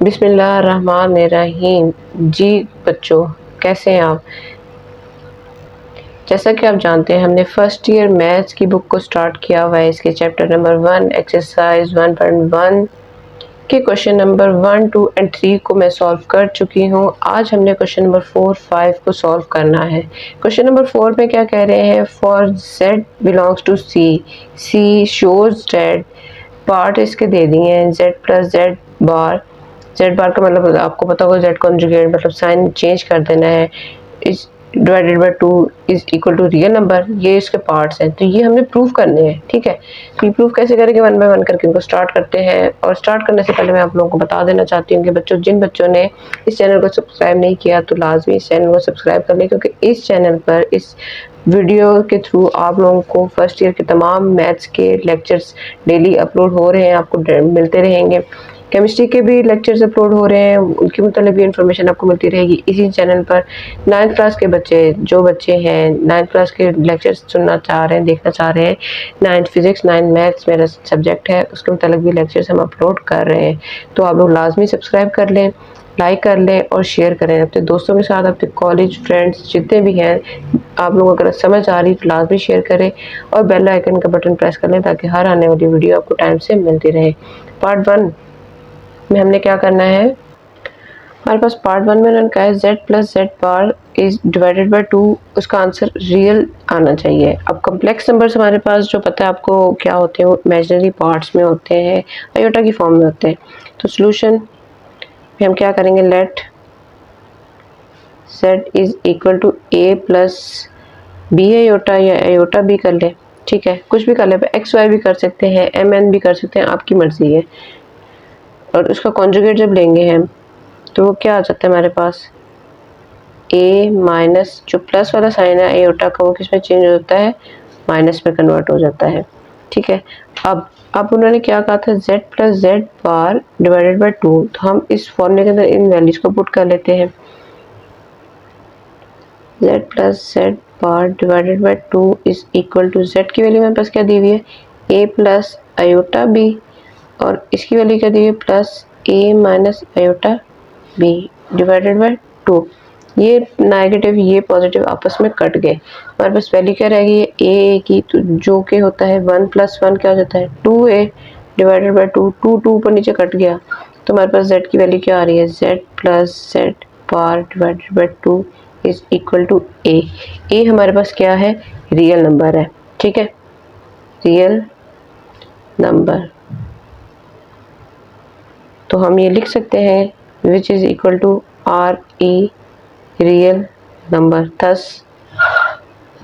बिस्मिल्लाहिर्रहमानिर्रहीम। जी बच्चों, कैसे हैं आप? जैसा कि आप जानते हैं, हमने फर्स्ट ईयर मैथ्स की बुक को स्टार्ट किया हुआ है। इसके चैप्टर नंबर 1 एक्सरसाइज 1.1 के क्वेश्चन नंबर 1, 2 एंड 3 को मैं सॉल्व कर चुकी हूँ। आज हमने क्वेश्चन नंबर 4, 5 को सॉल्व करना है। क्वेश्चन नंबर 4 में क्या कह रहे हैं? For z belongs to c shows that part इसके दे दिए हैं z plus z bar. Z bar का मतलब आपको पता होगा जेड कॉन्जुगेट, मतलब साइन चेंज कर देना है। इस divided by 2 is equal to real number. ये इसके पार्ट्स हैं, तो ये हमने प्रूव करने हैं। ठीक है, तो ये प्रूव कैसे करेंगे? 1 बाय 1 करके इनको स्टार्ट करते हैं। और स्टार्ट करने से पहले मैं आप लोगों को बता देना चाहती हूँ कि बच्चों, जिन बच्चों ने इस चैनल को सब्सक्राइब नहीं किया तो लाजमी इस चैनल को सब्सक्राइब कर लें, क्योंकि इस चैनल पर इस वीडियो के थ्रू आप लोगों को फर्स्ट ईयर के तमाम मैथ्स के लेक्चर्स डेली अपलोड हो रहे हैं, आपको मिलते रहेंगे। केमिस्ट्री के भी लेक्चर्स अपलोड हो रहे हैं, उनकी मतलब भी इन्फॉर्मेशन आपको मिलती रहेगी इसी चैनल पर। 9th क्लास के बच्चे, जो बच्चे हैं 9th क्लास के लेक्चर्स सुनना चाह रहे हैं, देखना चाह रहे हैं, 9th फिजिक्स 9th मैथ्स मेरा सब्जेक्ट है, उसके मतलब भी लेक्चर्स हम अपलोड कर रहे हैं। तो आप लोग लाजमी सब्सक्राइब कर लें, लाइक कर लें और शेयर करें अपने दोस्तों के साथ, अपने कॉलेज फ्रेंड्स जितने भी हैं। आप लोगों को अगर समझ आ रही तो लाजमी शेयर करें और बेल आइकन का बटन प्रेस कर लें, ताकि हर आने वाली वीडियो आपको टाइम से मिलती रहे। पार्ट 1 में हमने क्या करना है? हमारे पास पार्ट 1 में उन्होंने कहा है z plus z bar is divided by 2। उसका आंसर रियल आना चाहिए। अब कम्प्लेक्स नंबर्स हमारे पास जो पता है आपको क्या होते हैं, वो इमेजिनरी पार्ट्स में होते हैं, आयोटा की फॉर्म में होते हैं। तो सोल्यूशन में हम क्या करेंगे? Let z is equal to a plus b iota, या आयोटा भी कर ले। ठीक है, कुछ भी कर ले, एक्स वाई भी कर सकते हैं, एम एन भी कर सकते हैं, आपकी मर्जी है। और उसका कॉन्जुगेट जब लेंगे हम तो वो क्या आ जाता है हमारे पास? a माइनस, जो प्लस वाला साइन है आयोटा का, वो किस में चेंज हो जाता है? माइनस में कन्वर्ट हो जाता है। ठीक है, अब उन्होंने क्या कहा था? z plus z bar divided by 2। तो हम इस फॉर्मूले के अंदर इन वैल्यूज को पुट कर लेते हैं। z plus z bar divided by 2 is equal to, z की वैल्यू मेरे पास क्या दी हुई है? a प्लस आयोटा b, और इसकी वैल्यू क्या दी हुई है? Plus a minus iota b divided by 2। ये नेगेटिव ये पॉजिटिव आपस में कट गए, हमारे पास वैल्यू क्या रहेगी? a की, तो जो के होता है 1 प्लस 1 क्या हो जाता है? 2a divided by 2। 2 ऊपर नीचे कट गया, तो हमारे पास z की वैल्यू क्या आ रही है? z plus z bar divided by 2 is equal to a। a हमारे पास क्या है? रियल नंबर है। ठीक है, रियल नंबर। तो हम ये लिख सकते हैं which is equal to R E, real number. Thus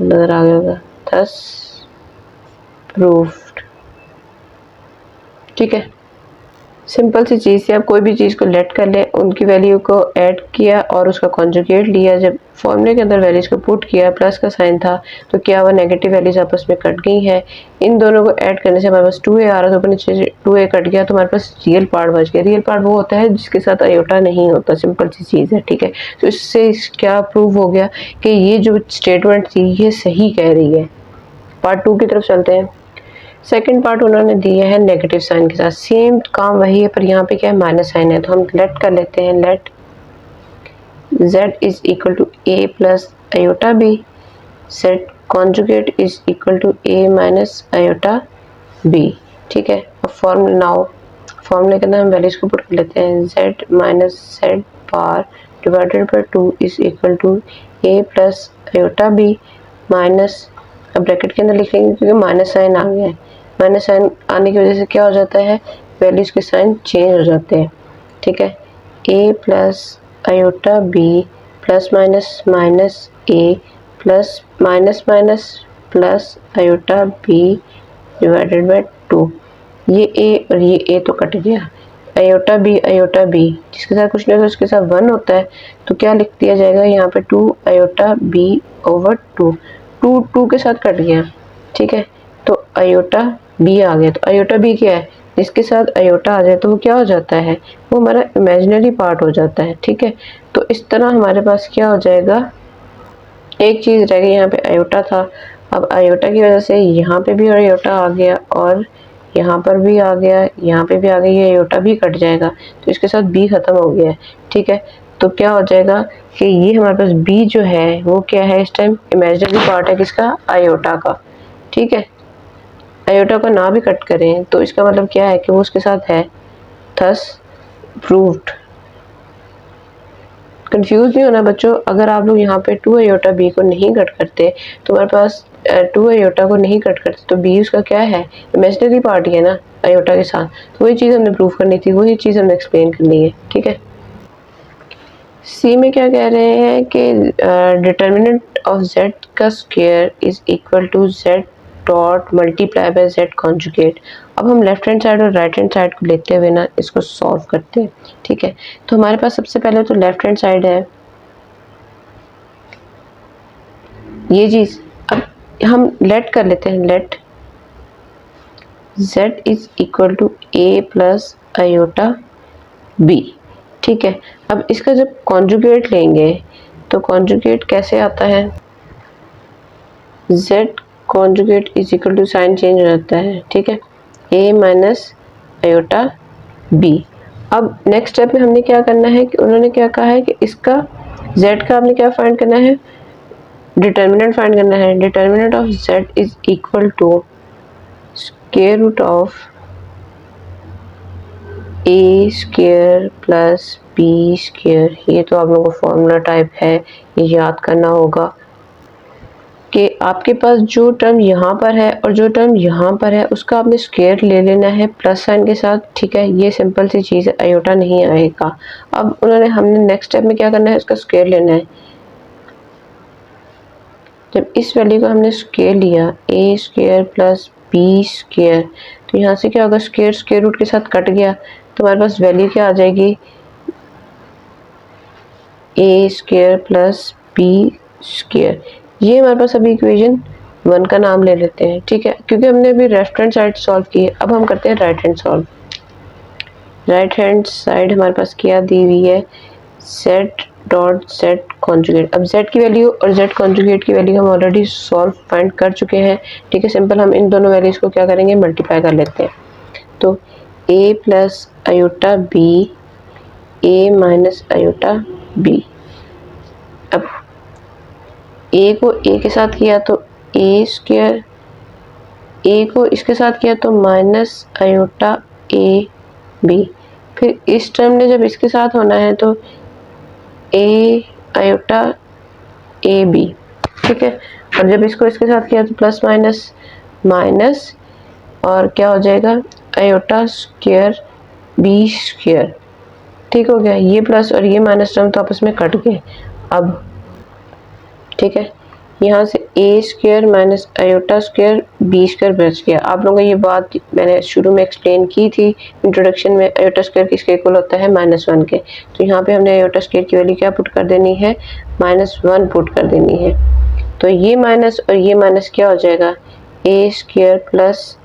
नजर आ गया होगा, थस प्रूफ्ड। ठीक है, सिंपल सी चीज़ से आप कोई भी चीज़ को लेट कर लें, उनकी वैल्यू को ऐड किया और उसका कॉन्जुगेट लिया। जब फॉर्मूले के अंदर वैल्यूज को पुट किया, प्लस का साइन था, तो क्या हुआ? नेगेटिव वैल्यूज आपस में कट गई है। इन दोनों को ऐड करने से हमारे पास 2a आ रहा था, ऊपर नीचे 2a कट गया, तो हमारे पास रियल पार्ट बच गया। रियल पार्ट वो होता है जिसके साथ आयोटा नहीं होता। सिंपल सी चीज़ है। ठीक है, तो इससे क्या प्रूव हो गया कि ये जो स्टेटमेंट थी ये सही कह रही है। पार्ट 2 की तरफ चलते हैं। सेकंड पार्ट उन्होंने दिया है नेगेटिव साइन के साथ, सेम काम वही है, पर यहाँ पे क्या है? माइनस साइन है। तो हम लेट कर लेते हैं, let z is equal to a plus iota b, z conjugate is equal to a minus iota b। ठीक है, अब फॉर्मूले के अंदर हम वैल्यूज को पुट कर लेते हैं। z minus z bar divided by 2 is equal to a plus iota b minus, अब ब्रैकेट के अंदर लिख लेंगे क्योंकि माइनस साइन आ गया है। माइनस साइन आने की वजह से क्या हो जाता है? वैल्यूज के साइन चेंज हो जाते हैं। ठीक है, a plus iota b plus minus minus a plus minus minus plus iota b divided by 2। ये a और ये a तो कट गया। आयोटा b जिसके साथ कुछ नहीं होता उसके साथ 1 होता है, तो क्या लिख दिया जाएगा यहाँ पे? 2 आयोटा b ओवर 2। 2 के साथ कट गया। ठीक है, तो आयोटा b आ गया। तो आयोटा b क्या है? जिसके साथ आयोटा आ जाए तो वो क्या हो जाता है? वो हमारा इमेजिनरी पार्ट हो जाता है। ठीक है, तो इस तरह हमारे पास क्या हो जाएगा? एक चीज़ रह गई, यहाँ पे आयोटा था, अब आयोटा की वजह से यहाँ पे भी आयोटा आ गया और यहाँ पर भी आ गया, यहाँ पे भी आ गया, ये आयोटा भी कट जाएगा तो इसके साथ b ख़त्म हो गया है। ठीक है, तो क्या हो जाएगा कि ये हमारे पास b जो है वो क्या है, इस टाइम इमेजिनरी पार्ट है किसका, आयोटा का। ठीक है, आयोटा का ना भी कट करें तो इसका मतलब क्या है कि वो उसके साथ है, थस प्रूव्ड। कंफ्यूज नहीं होना बच्चों, अगर आप लोग यहाँ पे 2 आयोटा b को नहीं कट करते तो हमारे पास 2 आयोटा को नहीं कट करते तो b उसका क्या है, इमेजिनरी पार्ट ही है ना आयोटा के साथ। तो वही चीज़ हमने प्रूव करनी थी, वही चीज़ हमने एक्सप्लेन करनी है। ठीक है, सी में क्या कह रहे हैं कि डिटर्मिनेंट ऑफ z का square is equal to z dot multiply by z conjugate. अब हम लेफ्ट हैंड साइड और राइट हैंड साइड को लेते हुए ना इसको सॉल्व करते हैं। ठीक है, तो हमारे पास सबसे पहले तो लेफ्ट हैंड साइड है ये चीज़। अब हम लेट कर लेते हैं, let z is equal to a plus iota b। ठीक है, अब इसका जब कॉन्जुगेट लेंगे तो कॉन्जुगेट कैसे आता है, z conjugate is equal to sign change हो जाता है। ठीक है, a माइनस आयोटा b। अब नेक्स्ट स्टेप में हमने क्या करना है कि उन्होंने क्या कहा है कि इसका z का आपने क्या फाइंड करना है, डिटर्मिनेंट फाइंड करना है। Determinant of z is equal to square root of a square plus b square. ये तो आप लोगों को फॉर्मूला टाइप है, ये याद करना होगा कि आपके पास जो टर्म यहाँ पर है और जो टर्म यहाँ पर है उसका आपने स्क्वायर ले लेना है प्लस साइन के साथ। ठीक है, ये सिंपल सी चीज़ है, आयोटा नहीं आएगा। अब हमने नेक्स्ट स्टेप में क्या करना है, उसका स्क्वायर लेना है। जब इस वैल्यू का हमने स्क्वायर लिया a square plus b square, तो यहाँ से क्या होगा, स्क्वायर स्क्वायर रूट के साथ कट गया तो हमारे पास वैल्यू क्या आ जाएगी, a square plus b square. ये हमारे पास अभी इक्वेशन 1 का नाम ले लेते हैं। ठीक है, क्योंकि हमने अभी लेफ्ट हैंड साइड सॉल्व की है, अब हम करते हैं right hand solve. Right hand side हमारे पास क्या दी हुई है, z डॉट z कॉन्जुगेट। अब z की वैल्यू और z कॉन्जुगेट की वैल्यू हम ऑलरेडी सॉल्व फाइंड कर चुके हैं। ठीक है, सिंपल हम इन दोनों वैल्यूज को क्या करेंगे, मल्टीप्लाई कर लेते हैं। तो a plus iota b, a minus iota b। अब a को a के साथ किया तो a स्क्वायर, a को इसके साथ किया तो माइनस आयोटा a b। फिर इस टर्म ने जब इसके साथ होना है तो a आयोटा a b। ठीक है, और जब इसको इसके साथ किया तो प्लस माइनस माइनस और क्या हो जाएगा, आयोटा स्क्वायर b स्क्वायर। ठीक हो गया, ये प्लस और ये माइनस टर्म तो आपस में कट गए। अब ठीक है, यहाँ से a square minus iota square b square बच गया। आप लोगों को ये बात मैंने शुरू में एक्सप्लेन की थी इंट्रोडक्शन में, आयोटा स्क्वायर किसके इक्वल होता है, -1 के। तो यहाँ पे हमने आयोटा स्क्वायर की वैल्यू क्या पुट कर देनी है, -1 पुट कर देनी है। तो ये माइनस और ये माइनस क्या हो जाएगा, a square plus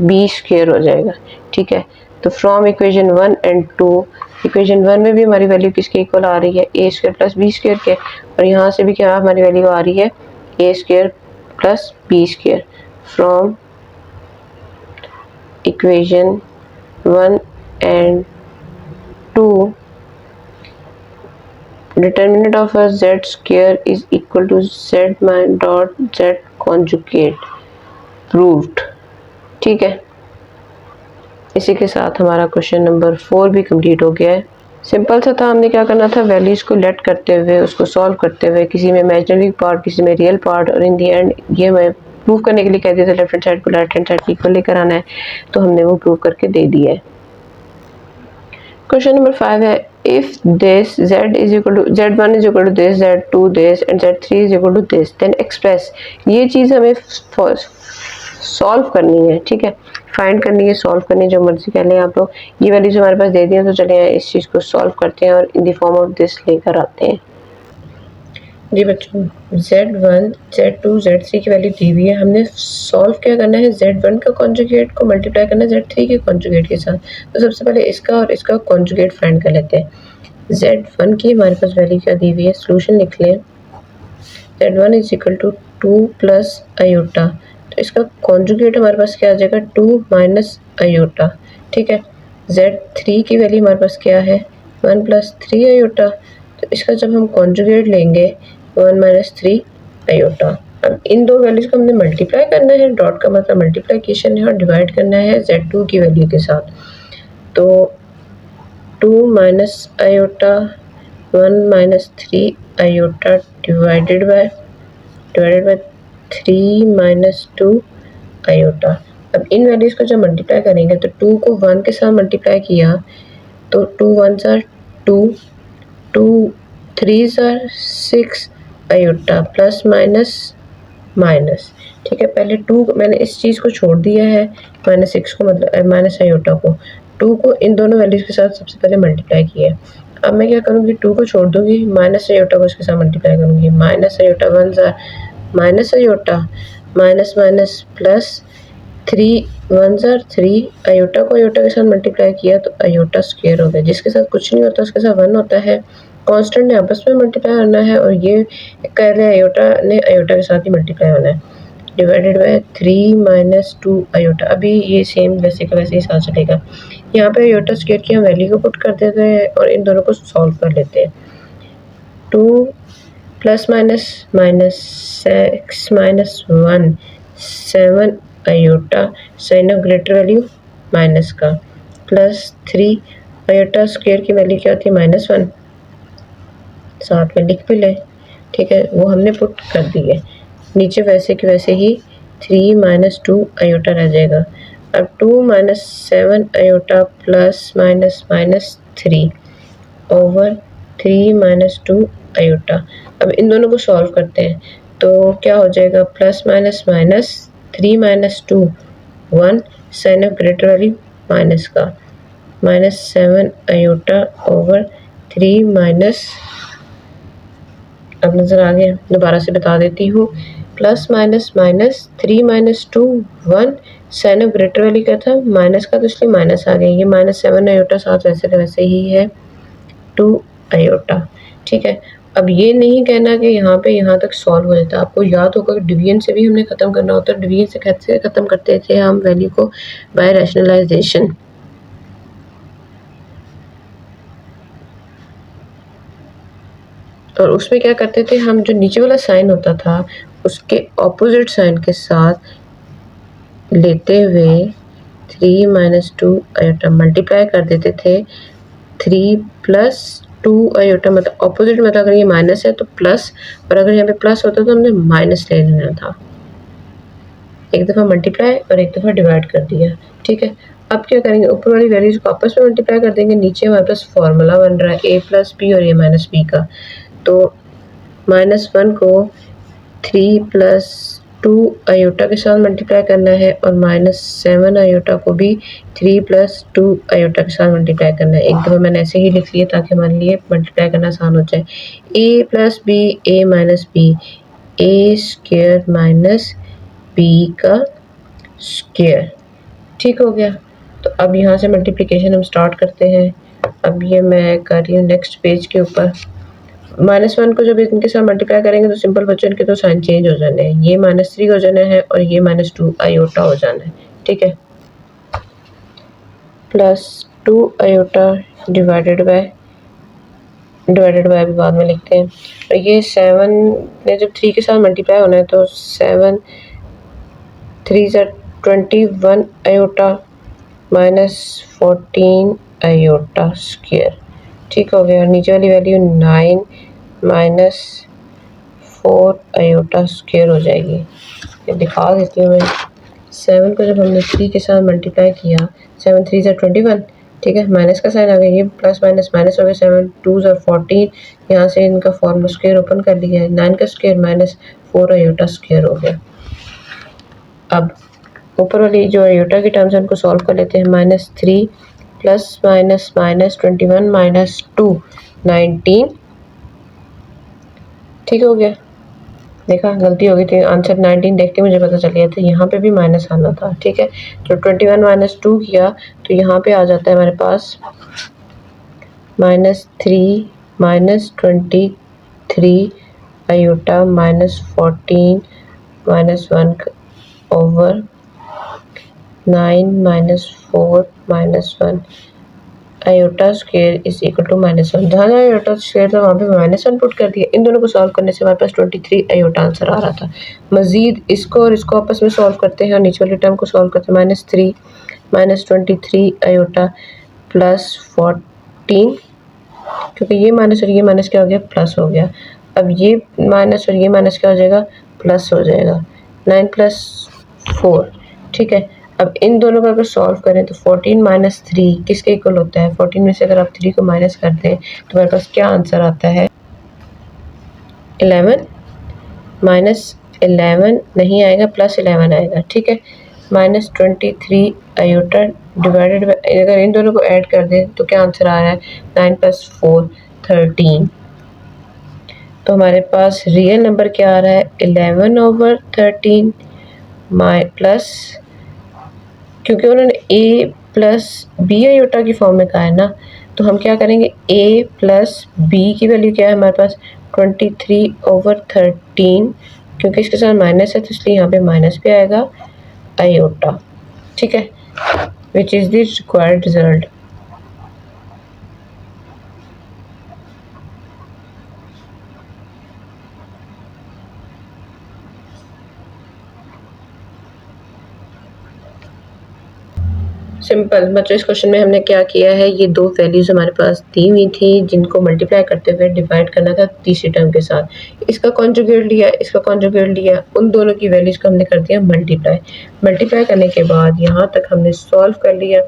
b square हो जाएगा। ठीक है, तो फ्रॉम इक्वेशन 1 एंड 2, इक्वेशन 1 में भी हमारी वैल्यू किसके इक्वल आ रही है, a square plus b square के, और यहाँ से भी क्या हमारी वैल्यू आ रही है, a square plus b square. From equation 1 and 2 determinant of a z square is equal to z dot z conjugate proved. ठीक है, इसी के साथ हमारा क्वेश्चन नंबर 4 भी कंप्लीट हो गया है। सिंपल सा था, हमने क्या करना था, वैल्यूज़ को लेट करते हुए उसको सॉल्व करते हुए, किसी में इमेजिनरी पार्ट किसी में रियल पार्ट, और इन दी एंड ये मैं प्रूव करने के लिए कह दिया था लेफ्ट हैंड साइड को राइट हैंड साइड की इक्वल लेकर आना है, तो हमने वो प्रूव करके दे दिया है। क्वेश्चन नंबर 5 है, if this z is equal to z1 is equal to this, z2 this and z3 is equal to this, then express. ये चीज़ हमें सॉल्व करनी है। ठीक है, फाइंड करनी है, सॉल्व करनी है, जो मर्जी कर लें आप लोग। ये वैल्यूज हमारे पास दे दी है तो चलिए इस चीज़ को सॉल्व करते हैं और in the form of this लेकर आते हैं। जी बच्चों, z1 z2 z3 की वैल्यू दी हुई है, हमने सॉल्व क्या करना है, z1 का कॉन्जुगेट को मल्टीप्लाई करना है z3 के कॉन्जुगेट के साथ। तो सबसे पहले इसका और इसका कॉन्जुगेट फाइंड कर लेते हैं। z1 की हमारे पास वैल्यू क्या दी हुई है, सोल्यूशन लिख लें। z1 is equal to 2 plus iota तो इसका कॉन्जुगेट हमारे पास क्या आ जाएगा 2 माइनस आयोटा। ठीक है, Z3 की वैल्यू हमारे पास क्या है 1 प्लस 3 आयोटा। तो इसका जब हम कॉन्जुगेट लेंगे 1 माइनस 3 आयोटा। अब इन दो वैल्यूज को हमने मल्टीप्लाई करना है, डॉट का मतलब मल्टीप्लिकेशन है, और डिवाइड करना है Z2 की वैल्यू के साथ। तो 2 minus iota 1 minus 3 iota divided by 3 minus 2 iota. अब इन वैल्यूज को जब मल्टीप्लाई करेंगे तो 2 को 1 के साथ मल्टीप्लाई किया तो 2 1s are 2, 2 3s are 6 iota plus minus minus. ठीक है, पहले 2 मैंने इस चीज़ को छोड़ दिया है, माइनस 6 को मतलब माइनस आयोटा को, 2 को इन दोनों वैल्यूज के साथ सबसे पहले मल्टीप्लाई किया। अब मैं क्या करूँगी 2 को छोड़ दूंगी, माइनस आयोटा को इसके साथ मल्टीप्लाई करूँगी, minus iota 1s are minus iota minus minus plus 3 1s are 3 iota को आयोटा के साथ मल्टीप्लाई किया तो आयोटा स्क्वायर हो गया। जिसके साथ कुछ नहीं होता उसके साथ 1 होता है। कांस्टेंट ने आपस में मल्टीप्लाई करना है और ये कह रहे हैं आयोटा ने आयोटा के साथ ही मल्टीप्लाई होना है। Divided by 3 minus 2 iota. अभी ये सेम वैसे का वैसे ही साथ चलेगा। यहाँ पे आयोटा स्क्वायर की हम वैल्यू को पुट कर देते हैं और इन दोनों को सॉल्व कर लेते हैं। 2 plus minus minus 6 minus 1 7 iota sine of greater value minus का प्लस 3 आयोटा स्क्वायर की वैल्यू क्या होती है -1, साथ में लिख भी ले। ठीक है, वो हमने पुट कर दी है। नीचे वैसे के वैसे ही 3 माइनस 2 आयोटा रह जाएगा। अब 2 minus 7 iota plus minus minus 3 over 3 minus 2 iota. अब इन दोनों को सॉल्व करते हैं तो क्या हो जाएगा plus minus minus 3 minus 2 1 sign of greater value minus का -7 आयोटा ओवर 3 माइनस, अब नज़र आ गया, दोबारा से बता देती हूँ, plus minus minus 3 minus 2 1 sign of greater value क्या था माइनस का, तो इसलिए माइनस आ गया। ये -7 आयोटा साथ वैसे का वैसे ही है 2 आयोटा। ठीक है, अब ये नहीं कहना कि यहाँ पे यहाँ तक सॉल्व हो जाता। आपको याद होगा कि डिवीजन से भी हमने ख़त्म करना होता है। डिवीजन से कैसे ख़त्म करते थे हम वैल्यू को बाय रैशनलाइजेशन। और उसमें क्या करते थे हम, जो नीचे वाला साइन होता था उसके ऑपोजिट साइन के साथ लेते हुए 3 माइनस 2 आयोटा मल्टीप्लाई कर देते थे 3 प्लस 2 आयोटा, मतलब ऑपोजिट, मतलब अगर ये माइनस है तो प्लस, और अगर यहाँ पे प्लस होता तो हमने माइनस ले लेना था। एक दफ़ा मल्टीप्लाई और एक दफ़ा डिवाइड कर दिया। ठीक है, अब क्या करेंगे, ऊपर वाली वैल्यूज को आपस में मल्टीप्लाई कर देंगे। नीचे हमारे पास फॉर्मूला बन रहा है a प्लस बी और a माइनस बी का। तो -1 को 3 प्लस 2 आयोटा के साथ मल्टीप्लाई करना है और -7 आयोटा को भी 3 प्लस 2 आयोटा के साथ मल्टीप्लाई करना है। एक दफ़ा मैंने ऐसे ही लिख लिया ताकि हमारे लिए मल्टीप्लाई करना आसान हो जाए। a plus b a minus b, a square minus b का स्क्वायर। ठीक हो गया। तो अब यहाँ से मल्टीप्लिकेशन हम स्टार्ट करते हैं। अब ये मैं कर रही हूँ नेक्स्ट पेज के ऊपर। -1 को जब इनके साथ मल्टीप्लाई करेंगे तो सिंपल बच्चों इनके तो साइन चेंज हो जाने हैं। ये -3 हो जाना है और ये -2 आयोटा हो जाना है। ठीक है, प्लस 2 आयोटा डिवाइडेड बाय भी बाद में लिखते हैं। और ये 7 ने जब 3 के साथ मल्टीप्लाई होना है तो 7 3 21 आयोटा -14 आयोटा स्क्वायर। ठीक हो गया। नीचे वाली वैल्यू 9 -4 आयोटा स्क्वायर हो जाएगी। ये दिखा देती हूँ मैं। 7 को जब हमने 3 के साथ मल्टीप्लाई किया, 7 3 21, ठीक है, माइनस का साइन आ गया, ये प्लस माइनस माइनस हो गया, 7 2 14, यहाँ से इनका फॉर्मूला स्क्वायर ओपन कर लिया है, 9 का स्क्वायर -4 आयोटा स्क्वायर हो गया। अब ऊपर वाली जो आयोटा की टर्म्स है उनको सॉल्व कर लेते हैं। -3 प्लस माइनस माइनस 21 -2 19। ठीक हो गया। देखा, गलती हो गई थी, आंसर 19 देख के मुझे पता चल गया था यहाँ पे भी माइनस आना था। ठीक है, तो 21 -2 किया तो यहाँ पे आ जाता है हमारे पास -3 -23 iota -14 -1 over 9 minus 4 minus 1 iota square is equal to -1। जहाँ जहाँ आयोटा स्क्वायर था वहाँ पे -1 पुट कर दिया। इन दोनों को सॉल्व करने से हमारे पास 23 आयोटा आंसर आ रहा था। मजीद इसको और इसको आपस में सॉल्व करते हैं और नीचे वाले टर्म को सॉल्व करते हैं। -3 माइनस 23 आयोटा प्लस 14, क्योंकि ये माइनस और ये माइनस क्या हो गया, प्लस हो गया। अब ये माइनस और ये माइनस क्या हो जाएगा, प्लस हो जाएगा। 9 प्लस 4, ठीक है। अब इन दोनों को अगर सॉल्व करें तो 14 माइनस 3 किसके इक्वल होता है, 14 में से अगर आप 3 को माइनस कर दें तो हमारे पास क्या आंसर आता है, 11 माइनस 11 नहीं आएगा, प्लस 11 आएगा, ठीक है। -23 आयोटा डिवाइडेड बाय, अगर इन दोनों को ऐड कर दें तो क्या आंसर आ रहा है, 9 प्लस 4 13। तो हमारे पास रियल नंबर क्या आ रहा है, 11/13 प्लस, क्योंकि उन्होंने a प्लस बी आयोटा की फॉर्म में कहा है ना, तो हम क्या करेंगे, a प्लस बी की वैल्यू क्या है हमारे पास 23/13, क्योंकि इसके साथ माइनस है तो इसलिए यहाँ पे माइनस भी आएगा आयोटा, ठीक है, which is the required result. Simple बच्चों, इस क्वेश्चन में हमने क्या किया है, ये दो वैल्यूज़ हमारे पास दी हुई थी जिनको मल्टीप्लाई करते हुए डिवाइड करना था तीसरी टर्म के साथ। इसका कॉन्जुगेट लिया, इसका कॉन्जुगेट लिया, उन दोनों की वैल्यूज़ को हमने कर दिया मल्टीप्लाई करने के बाद यहाँ तक हमने सॉल्व कर लिया।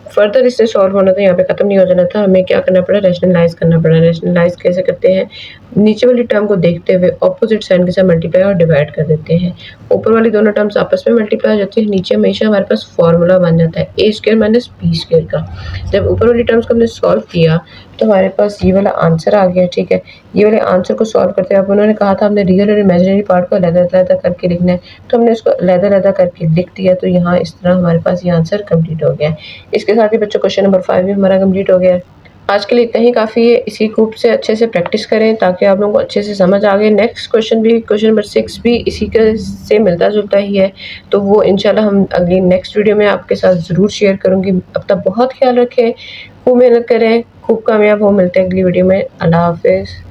फर्दर इससे सॉल्व होना था, यहाँ पे ख़त्म नहीं हो जाना था, हमें क्या करना पड़ा, रैशनलाइज करना पड़ा। रैशनलाइज कैसे करते हैं, नीचे वाली टर्म को देखते हुए ऑपोजिट साइन के साथ मल्टीप्लाई और डिवाइड कर देते हैं। ऊपर वाली दोनों टर्म्स आपस में मल्टीप्लाई हो जाती है, नीचे हमेशा हमारे पास फॉर्मूला बन जाता है a square minus b square का। जब ऊपर वाली टर्म्स को हमने सॉल्व किया तो हमारे पास ये वाला आंसर आ गया, ठीक है। ये वाले आंसर को सॉल्व करते हुए अब उन्होंने कहा था हमने रियल और इमेजिनरी पार्ट को अलग-अलग करके लिखना है, तो हमने इसको अलग-अलग करके लिख दिया। तो यहाँ इस तरह हमारे पास ये आंसर कंप्लीट हो गया है। इसके साथ ही बच्चों क्वेश्चन नंबर 5 भी हमारा कंप्लीट हो गया है। आज के लिए इतना ही काफ़ी है। इसी ग्रुप से अच्छे से प्रैक्टिस करें ताकि आप लोगों को अच्छे से समझ आ गए। नेक्स्ट क्वेश्चन भी, क्वेश्चन नंबर 6 भी इसी के से मिलता जुलता ही है, तो वो इंशाल्लाह हम अगली नेक्स्ट वीडियो में आपके साथ ज़रूर शेयर करूँगी। अपना बहुत ख्याल रखें, खूब मेहनत करें, खूब कामयाब हो। मिलते हैं अगली वीडियो में। अल्लाह हाफिज़।